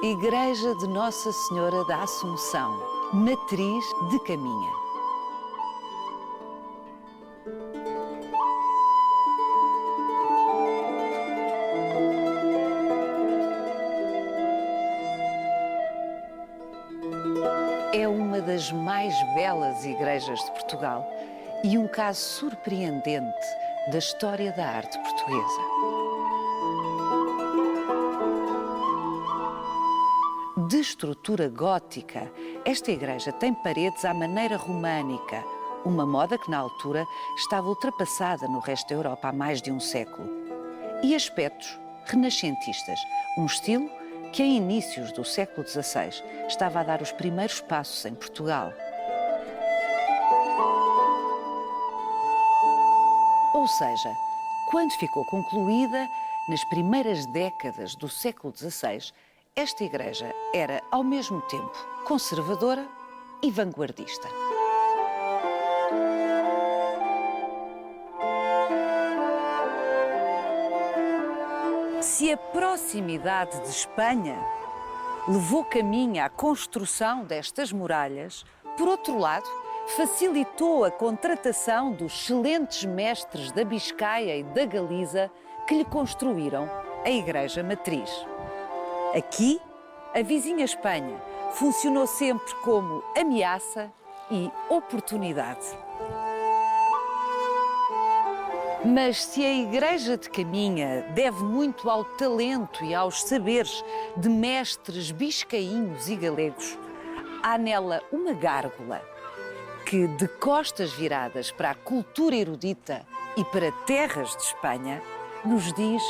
Igreja de Nossa Senhora da Assunção, matriz de Caminha. É uma das mais belas igrejas de Portugal e um caso surpreendente da história da arte portuguesa. De estrutura gótica, esta igreja tem paredes à maneira românica, uma moda que na altura estava ultrapassada no resto da Europa há mais de um século. E aspectos renascentistas, um estilo que em inícios do século XVI estava a dar os primeiros passos em Portugal. Ou seja, quando ficou concluída, nas primeiras décadas do século XVI, esta igreja era, ao mesmo tempo, conservadora e vanguardista. Se a proximidade de Espanha levou caminho à construção destas muralhas, por outro lado, facilitou a contratação dos excelentes mestres da Biscaia e da Galiza que lhe construíram a Igreja Matriz. Aqui, a vizinha Espanha funcionou sempre como ameaça e oportunidade. Mas se a Igreja de Caminha deve muito ao talento e aos saberes de mestres biscainhos e galegos, há nela uma gárgula que, de costas viradas para a cultura erudita e para terras de Espanha, nos diz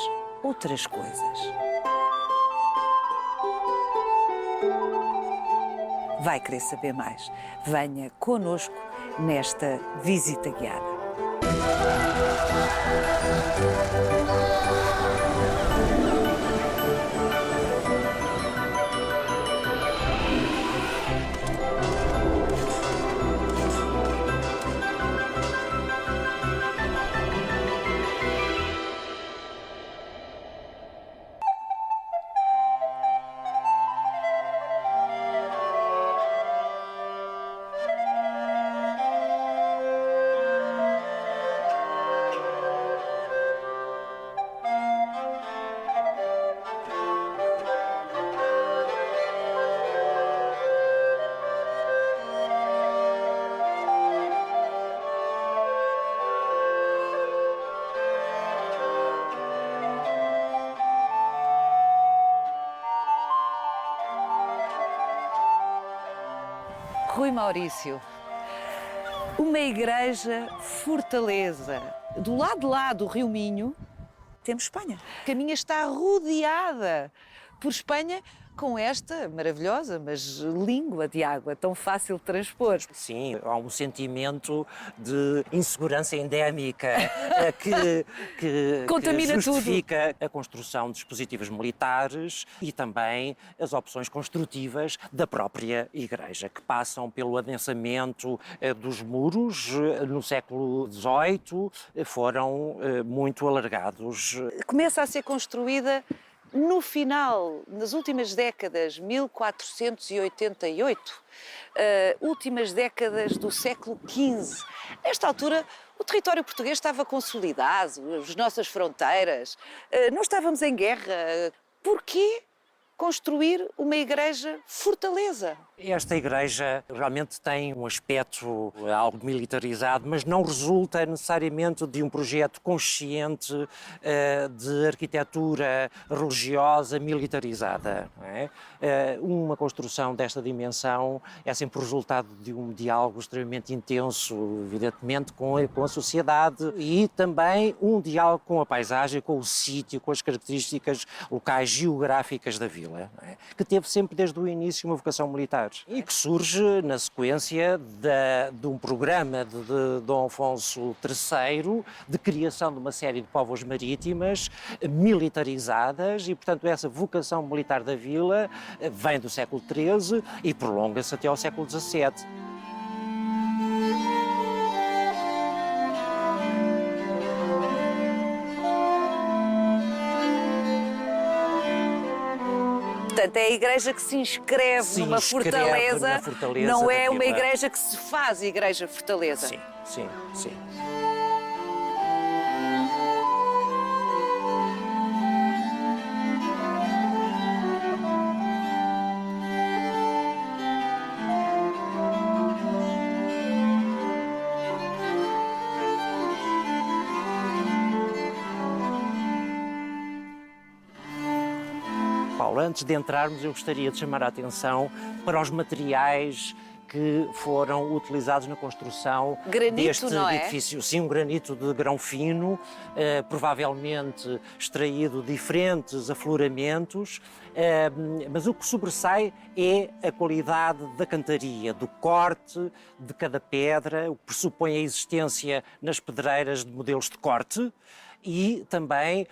outras coisas. Vai querer saber mais? Venha connosco nesta visita guiada. Rui Maurício, uma igreja fortaleza. Do lado de lá do Rio Minho, temos Espanha. Caminha está rodeada por Espanha com esta maravilhosa, mas língua de água, tão fácil de transpor. Sim, há um sentimento de insegurança endémica que Contamina justifica a construção de dispositivos militares e também as opções construtivas da própria igreja, que passam pelo adensamento dos muros no século XVIII, foram muito alargados. Começa a ser construída no final, nas últimas décadas, 1488, últimas décadas do século XV. Nesta altura, o território português estava consolidado, as nossas fronteiras, não estávamos em guerra. Porquê construir uma igreja fortaleza? Esta igreja realmente tem um aspecto algo militarizado, mas não resulta necessariamente de um projeto consciente de arquitetura religiosa militarizada. Não é? Uma construção desta dimensão é sempre o resultado de um diálogo extremamente intenso, evidentemente, com a sociedade e também um diálogo com a paisagem, com o sítio, com as características locais geográficas da vila, não é? Que teve sempre desde o início uma vocação militar. E que surge na sequência de um programa de Dom Afonso III de criação de uma série de póvoas marítimas militarizadas e, portanto, essa vocação militar da vila vem do século XIII e prolonga-se até ao século XVII. Portanto, é a igreja que se inscreve numa fortaleza, não é uma igreja que se faz igreja-fortaleza. Sim, sim, sim. Paulo, antes de entrarmos, eu gostaria de chamar a atenção para os materiais que foram utilizados na construção deste edifício. Sim, um granito de grão fino, provavelmente extraído de diferentes afloramentos, mas o que sobressai é a qualidade da cantaria, do corte de cada pedra, o que pressupõe a existência nas pedreiras de modelos de corte, e também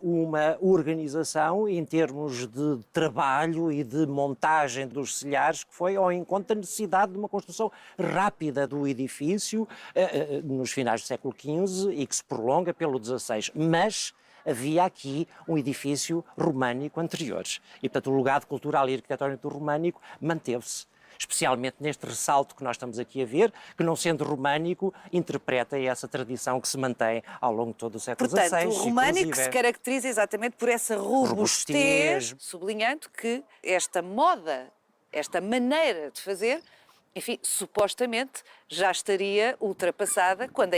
uma organização em termos de trabalho e de montagem dos silhares que foi ao encontro da necessidade de uma construção rápida do edifício nos finais do século XV e que se prolonga pelo XVI. Mas havia aqui um edifício românico anterior e, portanto, o legado cultural e arquitetónico do românico manteve-se, especialmente neste ressalto que nós estamos aqui a ver, que, não sendo românico, interpreta essa tradição que se mantém ao longo de todo o século XVI. Portanto, o românico se caracteriza exatamente por essa robustez, sublinhando que esta moda, esta maneira de fazer, enfim, supostamente já estaria ultrapassada quando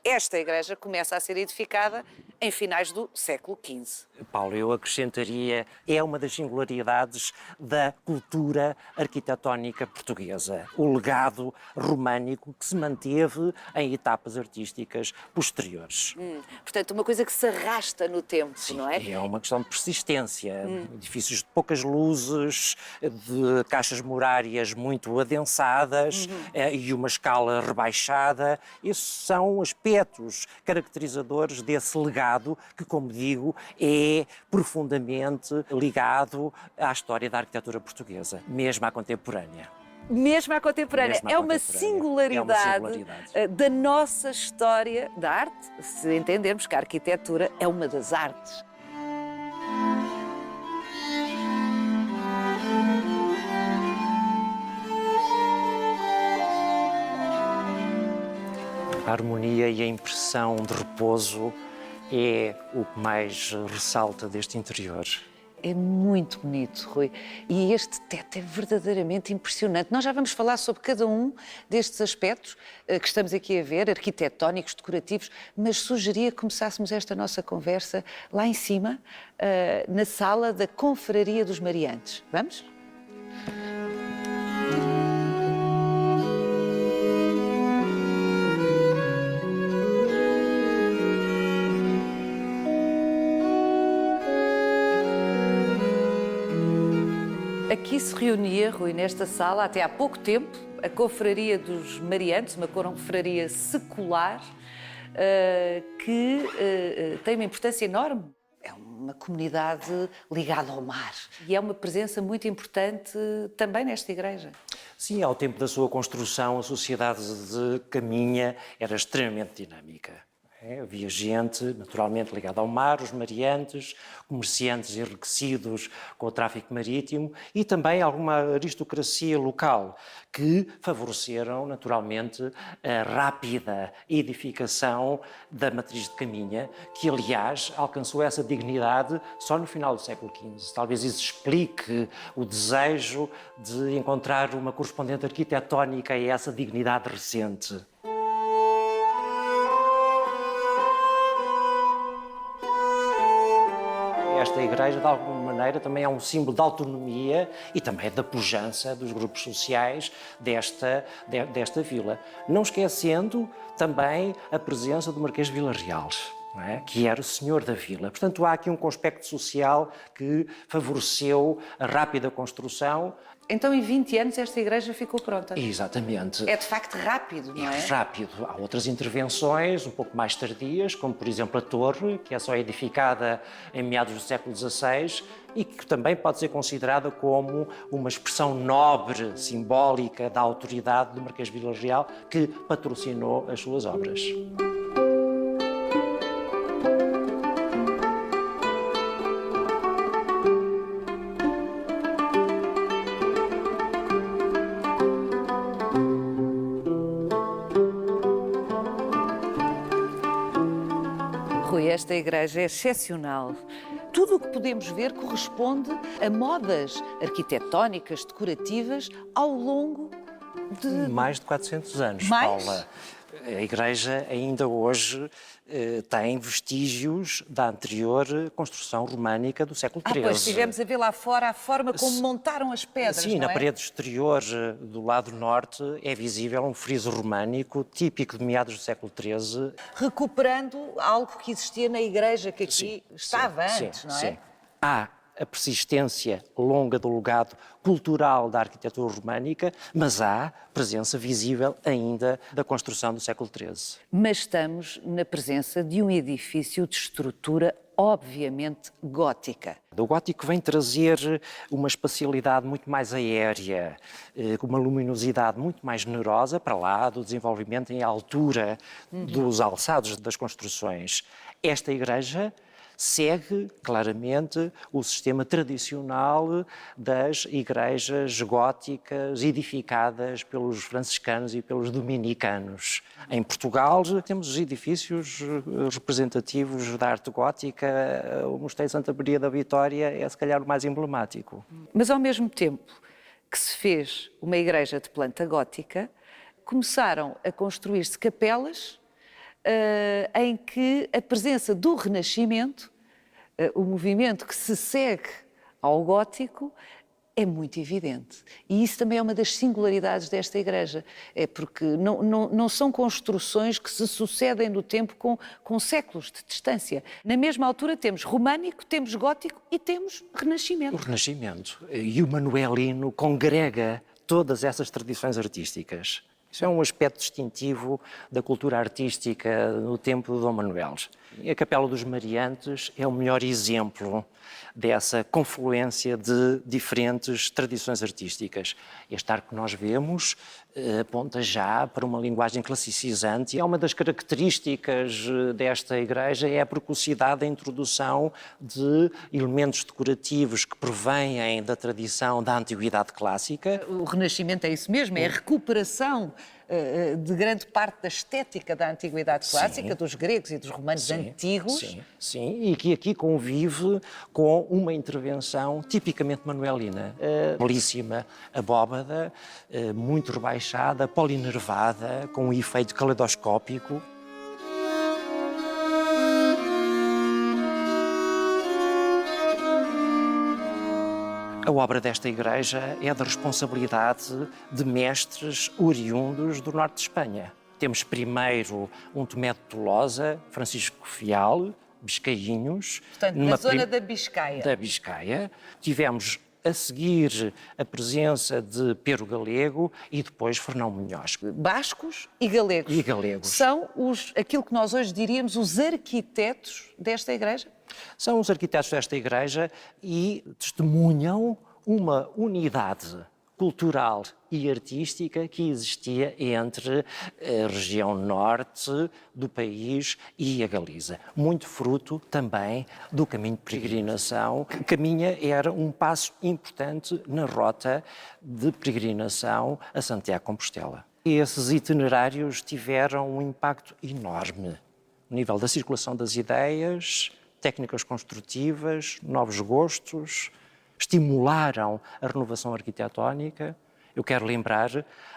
esta igreja começa a ser edificada em finais do século XV. Paulo, eu acrescentaria, é uma das singularidades da cultura arquitetónica portuguesa, o legado românico que se manteve em etapas artísticas posteriores. Portanto, uma coisa que se arrasta no tempo, sim, não é? É uma questão de persistência, edifícios de poucas luzes, de caixas murárias muito adensadas e uma escala rebaixada. Esses são aspectos caracterizadores desse legado que, como digo, é profundamente ligado à história da arquitetura portuguesa, mesmo à contemporânea. Mesmo à contemporânea. É uma singularidade da nossa história da arte, se entendermos que a arquitetura é uma das artes. A harmonia e a impressão de repouso é o que mais ressalta deste interior. É muito bonito, Rui. E este teto é verdadeiramente impressionante. Nós já vamos falar sobre cada um destes aspectos que estamos aqui a ver, arquitetónicos, decorativos, mas sugeria que começássemos esta nossa conversa lá em cima, na sala da Confraria dos Mariantes. Vamos? Aqui se reunia, Rui, nesta sala, até há pouco tempo, a Confraria dos Mariantes, uma confraria secular, que tem uma importância enorme. É uma comunidade ligada ao mar e é uma presença muito importante também nesta igreja. Sim, ao tempo da sua construção, a sociedade de Caminha era extremamente dinâmica. Havia gente, naturalmente, ligada ao mar, os mariantes, comerciantes enriquecidos com o tráfico marítimo e também alguma aristocracia local que favoreceram, naturalmente, a rápida edificação da matriz de Caminha, que, aliás, alcançou essa dignidade só no final do século XV. Talvez isso explique o desejo de encontrar uma correspondente arquitetónica a essa dignidade recente. Esta igreja, de alguma maneira, também é um símbolo de autonomia e também da pujança dos grupos sociais desta vila. Não esquecendo também a presença do Marquês de Vila Real, não é? Que era o senhor da vila. Portanto, há aqui um conspecto social que favoreceu a rápida construção. Então, em 20 anos, esta igreja ficou pronta? Exatamente. É de facto rápido, não é? É rápido. Há outras intervenções um pouco mais tardias, como por exemplo a torre, que é só edificada em meados do século XVI e que também pode ser considerada como uma expressão nobre, simbólica da autoridade do Marquês de Vila Real, que patrocinou as suas obras. Rui, esta igreja é excepcional. Tudo o que podemos ver corresponde a modas arquitetónicas, decorativas, ao longo de... Mais de 400 anos, Mais? Paula. A igreja ainda hoje tem vestígios da anterior construção românica do século XIII. Pois, estivemos a ver lá fora a forma como montaram as pedras, Sim, não na é? parede exterior do lado norte é visível um friso românico típico de meados do século XIII. Recuperando algo que existia na igreja, que aqui Sim, estava sim, antes, sim, não é? sim. Há a persistência longa do legado cultural da arquitetura românica, mas há presença visível ainda da construção do século XIII. Mas estamos na presença de um edifício de estrutura obviamente gótica. O gótico vem trazer uma espacialidade muito mais aérea, com uma luminosidade muito mais generosa para lá do desenvolvimento em altura dos alçados das construções. Esta igreja segue claramente o sistema tradicional das igrejas góticas edificadas pelos franciscanos e pelos dominicanos. Em Portugal temos os edifícios representativos da arte gótica. O Mosteiro de Santa Maria da Vitória é se calhar o mais emblemático. Mas ao mesmo tempo que se fez uma igreja de planta gótica, começaram a construir-se capelas em que a presença do Renascimento, o movimento que se segue ao gótico, é muito evidente. E isso também é uma das singularidades desta igreja. É porque não são construções que se sucedem no tempo com séculos de distância. Na mesma altura temos românico, temos gótico e temos Renascimento. O Renascimento e o manuelino congrega todas essas tradições artísticas. Isso é um aspecto distintivo da cultura artística no tempo de Dom Manuel. E a Capela dos Mariantes é o melhor exemplo dessa confluência de diferentes tradições artísticas. Este arco que nós vemos aponta já para uma linguagem classicizante e é uma das características desta igreja é a precocidade da introdução de elementos decorativos que provêm da tradição da antiguidade clássica. O Renascimento é isso mesmo, é a recuperação de grande parte da estética da antiguidade clássica, Sim. dos gregos e dos romanos antigos. Sim, e que aqui convive com uma intervenção tipicamente manuelina. A belíssima abóbada, muito rebaixada, polinervada, com um efeito caleidoscópico. A obra desta igreja é da responsabilidade de mestres oriundos do norte de Espanha. Temos primeiro um Tomé de Tolosa, Francisco Fial, biscainhos. Portanto, na zona da Biscaia. Da Biscaia. Tivemos a seguir a presença de Pero Galego e depois Fernão Munhoz. Bascos e galegos. E galegos. São aquilo que nós hoje diríamos os arquitetos desta igreja? São os arquitetos desta igreja e testemunham uma unidade cultural e artística que existia entre a região norte do país e a Galiza. Muito fruto também do caminho de peregrinação. A caminha era um passo importante na rota de peregrinação a Santiago de Compostela. E esses itinerários tiveram um impacto enorme no nível da circulação das ideias, técnicas construtivas, novos gostos, estimularam a renovação arquitetónica. Eu quero lembrar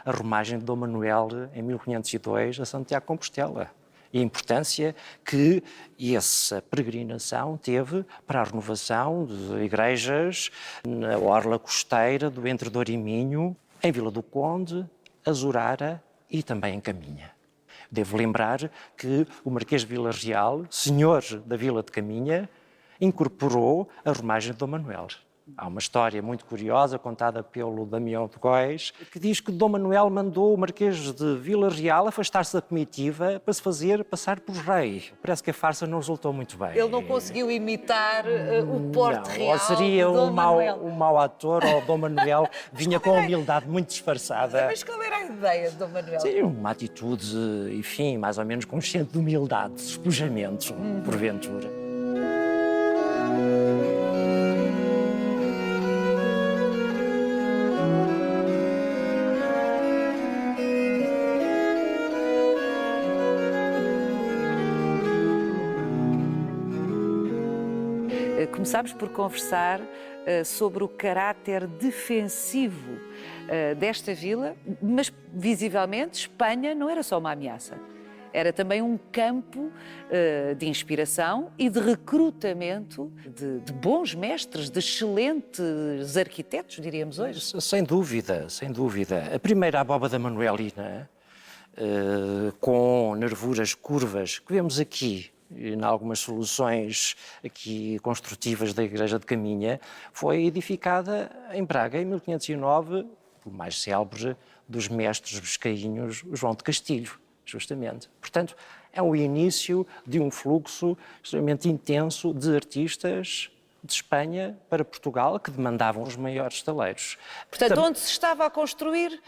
a romagem de Dom Manuel em 1502 a Santiago de Compostela e a importância que essa peregrinação teve para a renovação de igrejas na orla costeira do Entre Douro e Minho, em Vila do Conde, Azurara e também em Caminha. Devo lembrar que o Marquês de Vila Real, senhor da Vila de Caminha, incorporou a romagem de Dom Manuel. Há uma história muito curiosa contada pelo Damião de Góis que diz que Dom Manuel mandou o Marquês de Vila Real afastar-se da comitiva para se fazer passar por rei. Parece que a farsa não resultou muito bem. Ele não conseguiu imitar o porte real Ou seria de Dom Manuel. um mau ator, ou Dom Manuel vinha com humildade muito disfarçada. Mas qual era a ideia de Dom Manuel? Sim, uma atitude, enfim, mais ou menos consciente de humildade, de despojamento, porventura. Começámos por conversar sobre o caráter defensivo desta vila, mas visivelmente Espanha não era só uma ameaça. Era também um campo de inspiração e de recrutamento de bons mestres, de excelentes arquitetos, diríamos hoje. Sem dúvida, sem dúvida. A primeira abóbada manuelina, com nervuras curvas, que vemos aqui, em algumas soluções aqui construtivas da Igreja de Caminha, foi edificada em Braga em 1509, o mais célebre dos mestres biscainhos, João de Castilho, justamente. Portanto, é o início de um fluxo extremamente intenso de artistas de Espanha para Portugal, que demandavam os maiores taleiros. Portanto, onde se estava a construir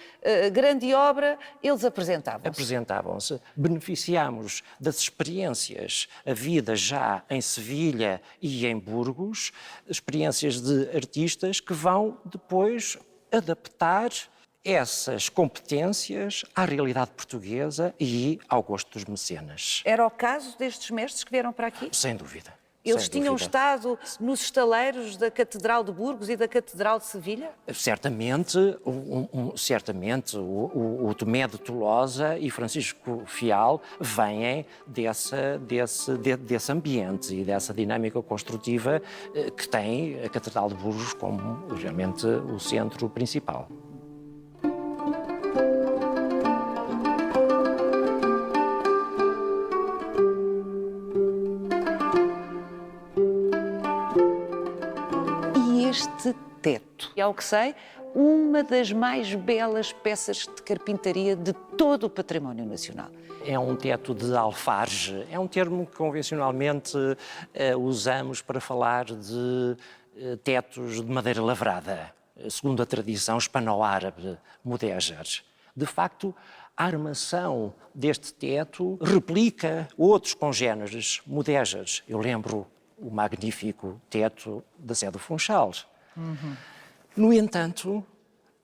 grande obra, eles apresentavam-se. Apresentavam-se. Beneficiámos das experiências havidas já em Sevilha e em Burgos, experiências de artistas que vão depois adaptar essas competências à realidade portuguesa e ao gosto dos mecenas. Era o caso destes mestres que vieram para aqui? Sem dúvida. Eles tinham estado nos estaleiros da Catedral de Burgos e da Catedral de Sevilha? Certamente, certamente o Tomé de Tolosa e Francisco Fial vêm desse ambiente e dessa dinâmica construtiva que tem a Catedral de Burgos como realmente o centro principal. Este teto, ao que sei, uma das mais belas peças de carpintaria de todo o património nacional. É um teto de alfarge, é um termo que convencionalmente usamos para falar de tetos de madeira lavrada, segundo a tradição hispano-árabe mudéjar. De facto, a armação deste teto replica outros congéneres mudéjares. Eu lembro o magnífico teto da Sé do Funchal. No entanto,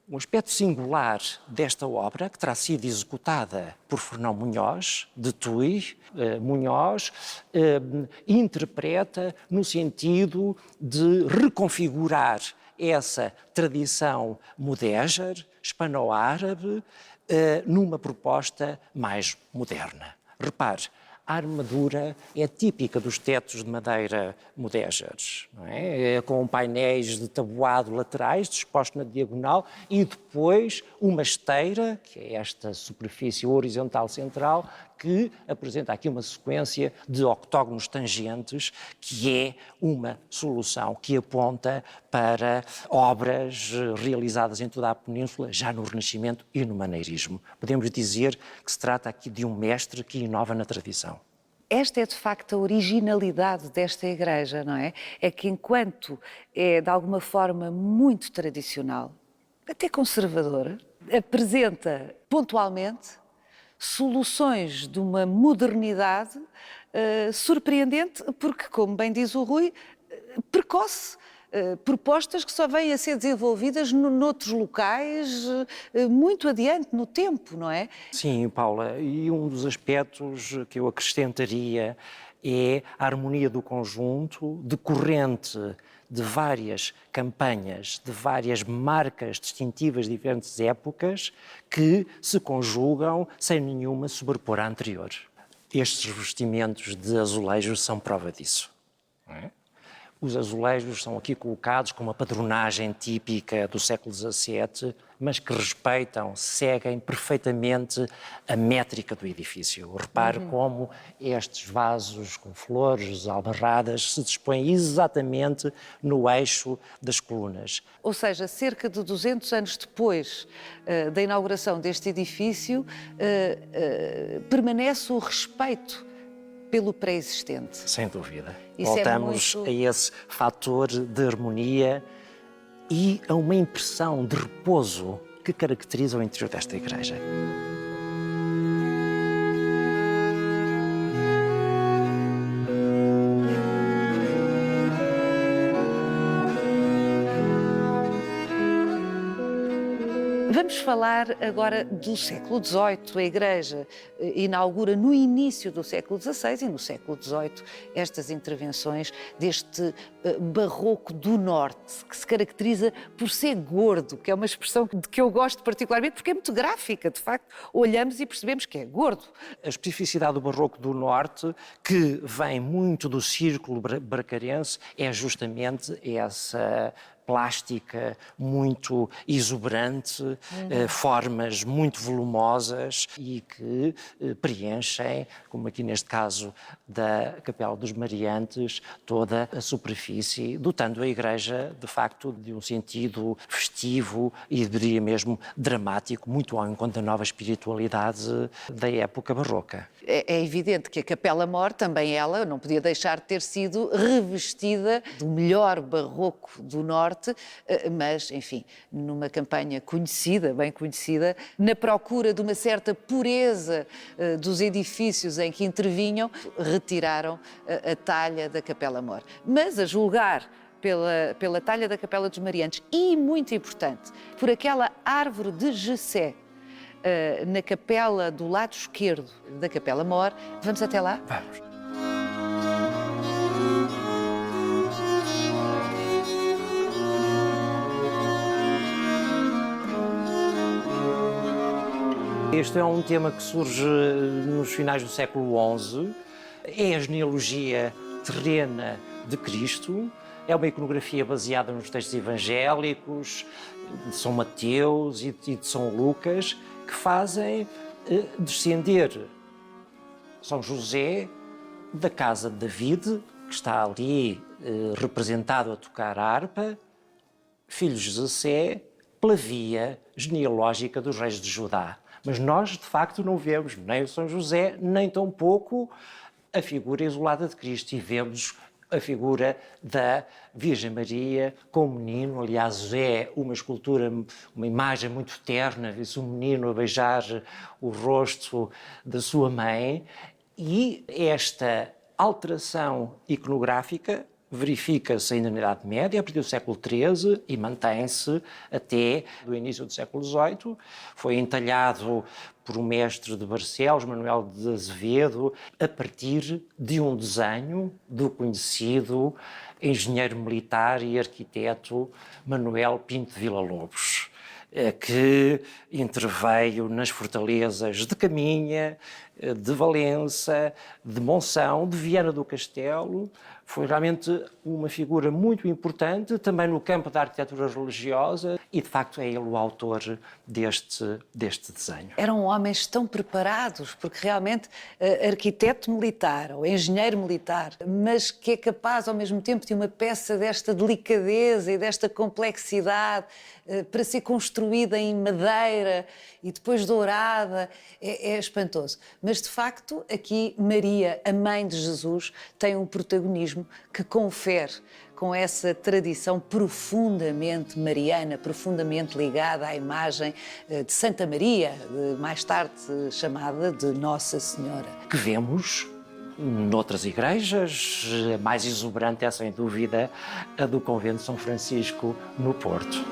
um aspecto singular desta obra, que terá sido executada por Fernão Munhoz, de Tui, Munhoz, interpreta no sentido de reconfigurar essa tradição mudéjar, hispano-árabe, numa proposta mais moderna. Repare, a armadura é típica dos tetos de madeira mudéjares, não é? Com painéis de tabuado laterais dispostos na diagonal e depois uma esteira, que é esta superfície horizontal central, que apresenta aqui uma sequência de octógonos tangentes, que é uma solução que aponta para obras realizadas em toda a península, já no Renascimento e no maneirismo. Podemos dizer que se trata aqui de um mestre que inova na tradição. Esta é, de facto, a originalidade desta igreja, não é? É que, enquanto é, de alguma forma, muito tradicional, até conservadora, apresenta pontualmente soluções de uma modernidade surpreendente, porque, como bem diz o Rui, precoce. Propostas que só vêm a ser desenvolvidas noutros locais muito adiante no tempo, não é? Sim, Paula, e um dos aspectos que eu acrescentaria é a harmonia do conjunto decorrente de várias campanhas, de várias marcas distintivas de diferentes épocas que se conjugam sem nenhuma sobrepor à anterior. Estes revestimentos de azulejos são prova disso, não é? Os azulejos são aqui colocados com uma padronagem típica do século XVII, mas que respeitam, seguem perfeitamente a métrica do edifício. Repare como estes vasos com flores albarradas se dispõem exatamente no eixo das colunas. Ou seja, cerca de 200 anos depois da inauguração deste edifício, permanece o respeito pelo pré-existente. Sem dúvida. Isso Voltamos a esse fator de harmonia e a uma impressão de repouso que caracteriza o interior desta igreja. Vamos falar agora do século XVIII. A Igreja inaugura no início do século XVI e no século XVIII estas intervenções deste barroco do Norte, que se caracteriza por ser gordo, que é uma expressão de que eu gosto particularmente porque é muito gráfica, de facto. Olhamos e percebemos que é gordo. A especificidade do barroco do Norte, que vem muito do círculo bracarense, é justamente essa plástica muito exuberante, formas muito volumosas e que preenchem, como aqui neste caso da Capela dos Mariantes, toda a superfície, dotando a Igreja, de facto, de um sentido festivo e, diria mesmo, dramático, muito ao encontro da nova espiritualidade da época barroca. É evidente que a Capela Mor, também ela, não podia deixar de ter sido revestida do melhor barroco do Norte, mas, enfim, numa campanha conhecida, bem conhecida, na procura de uma certa pureza dos edifícios em que intervinham, retiraram a talha da Capela Mor. Mas, a julgar pela talha da Capela dos Mariantes e, muito importante, por aquela árvore de Jessé, na capela do lado esquerdo da Capela Mor. Vamos até lá? Vamos. Este é um tema que surge nos finais do século XI. É a genealogia terrena de Cristo. É uma iconografia baseada nos textos evangélicos de São Mateus e de São Lucas, que fazem descender São José da casa de David, que está ali representado a tocar a harpa, filho de Jessé, pela via genealógica dos reis de Judá. Mas nós, de facto, não vemos nem o São José, nem tampouco a figura isolada de Cristo, e vemos a figura da Virgem Maria com o menino. Aliás, é uma escultura, uma imagem muito terna, vê-se um menino a beijar o rosto da sua mãe, e esta alteração iconográfica verifica-se ainda na Idade Média, a partir do século XIII, e mantém-se até o início do século XVIII. Foi entalhado por um mestre de Barcelos, Manuel de Azevedo, a partir de um desenho do conhecido engenheiro militar e arquiteto Manuel Pinto de Villa-Lobos, que interveio nas fortalezas de Caminha, de Valença, de Monção, de Viana do Castelo. Foi realmente uma figura muito importante, também no campo da arquitetura religiosa, e de facto é ele o autor deste desenho. Eram homens tão preparados, porque realmente arquiteto militar ou engenheiro militar, mas que é capaz ao mesmo tempo de uma peça desta delicadeza e desta complexidade para ser construída em madeira e depois dourada, é espantoso. Mas de facto aqui Maria, a mãe de Jesus, tem um protagonismo que confere com essa tradição profundamente mariana, profundamente ligada à imagem de Santa Maria, mais tarde chamada de Nossa Senhora. Que vemos noutras igrejas. A mais exuberante é, sem dúvida, a do Convento de São Francisco, no Porto.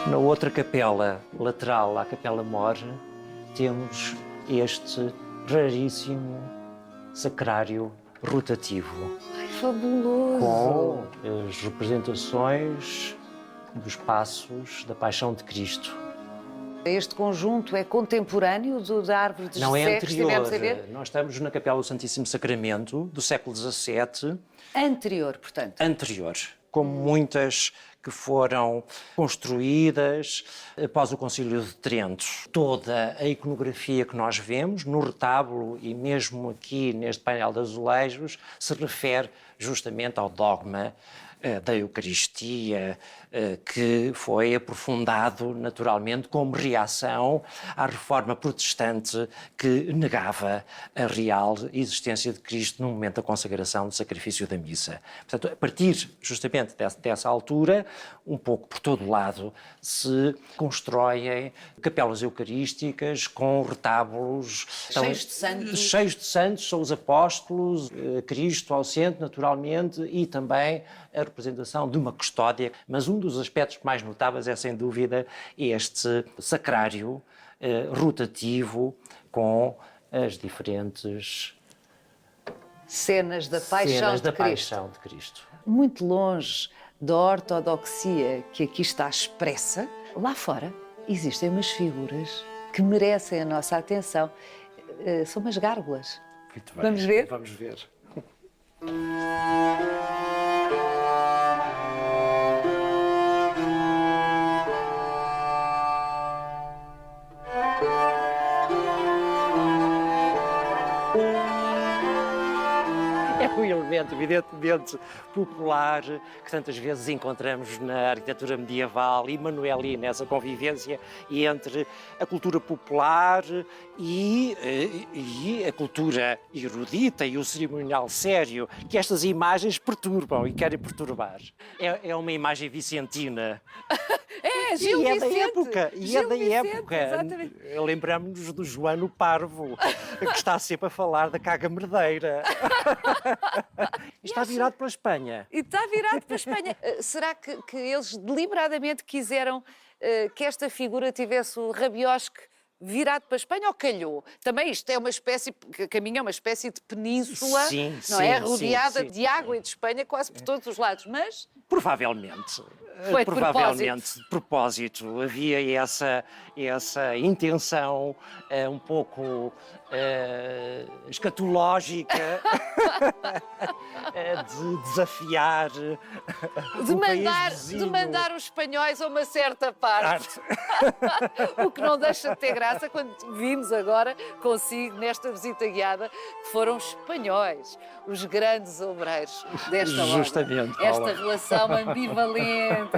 Na outra capela lateral à Capela Mor, temos este raríssimo sacrário rotativo. Ai, fabuloso! Com as representações dos passos da Paixão de Cristo. Este conjunto é contemporâneo da árvore de Não Jessé é que estivemos a anterior. ver? Nós estamos na Capela do Santíssimo Sacramento, do século XVII. Anterior, portanto. Anterior. Como muitas que foram construídas após o Concílio de Trento. Toda a iconografia que nós vemos no retábulo e mesmo aqui neste painel de azulejos se refere justamente ao dogma da Eucaristia, que foi aprofundado naturalmente como reação à reforma protestante que negava a real existência de Cristo no momento da consagração do sacrifício da missa. Portanto, a partir justamente dessa altura, um pouco por todo o lado, se constroem capelas eucarísticas com retábulos cheios de santos, são os apóstolos, Cristo ao centro, naturalmente, e também a representação de uma custódia. Mas um dos aspectos mais notáveis é, sem dúvida, este sacrário rotativo com as diferentes cenas da paixão de Cristo. Muito longe da ortodoxia que aqui está expressa, lá fora existem umas figuras que merecem a nossa atenção. São umas gárgulas. Muito bem. Vamos ver? Vamos ver. É um elemento evidentemente popular que tantas vezes encontramos na arquitetura medieval e manuelina, essa convivência entre a cultura popular e a cultura erudita e o cerimonial sério, que estas imagens perturbam e querem perturbar. É uma imagem vicentina. Gil é da Vicente. época, Gil é da Vicente, época. exatamente. Lembramos-nos do Joano Parvo, que está sempre a falar da caga merdeira. Está virado para a Espanha. E está virado para a Espanha. Será que eles deliberadamente quiseram que esta figura tivesse o rabiosque virado para a Espanha ou calhou? Também isto é uma espécie, caminho é uma espécie de península, sim, não sim, é? Rodeada sim. de água e de Espanha quase por todos os lados, mas... Provavelmente. Foi de Provavelmente, de propósito. Havia essa intenção um pouco escatológica de desafiar de mandar os espanhóis a uma certa parte. O que não deixa de ter graça quando vimos agora consigo, nesta visita guiada, que foram os espanhóis, os grandes obreiros desta obra. Justamente, Paula. Esta relação ambivalente.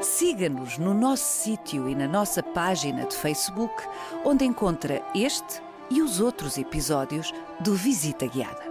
Siga-nos no nosso sítio e na nossa página de Facebook, onde encontra este e os outros episódios do Visita Guiada.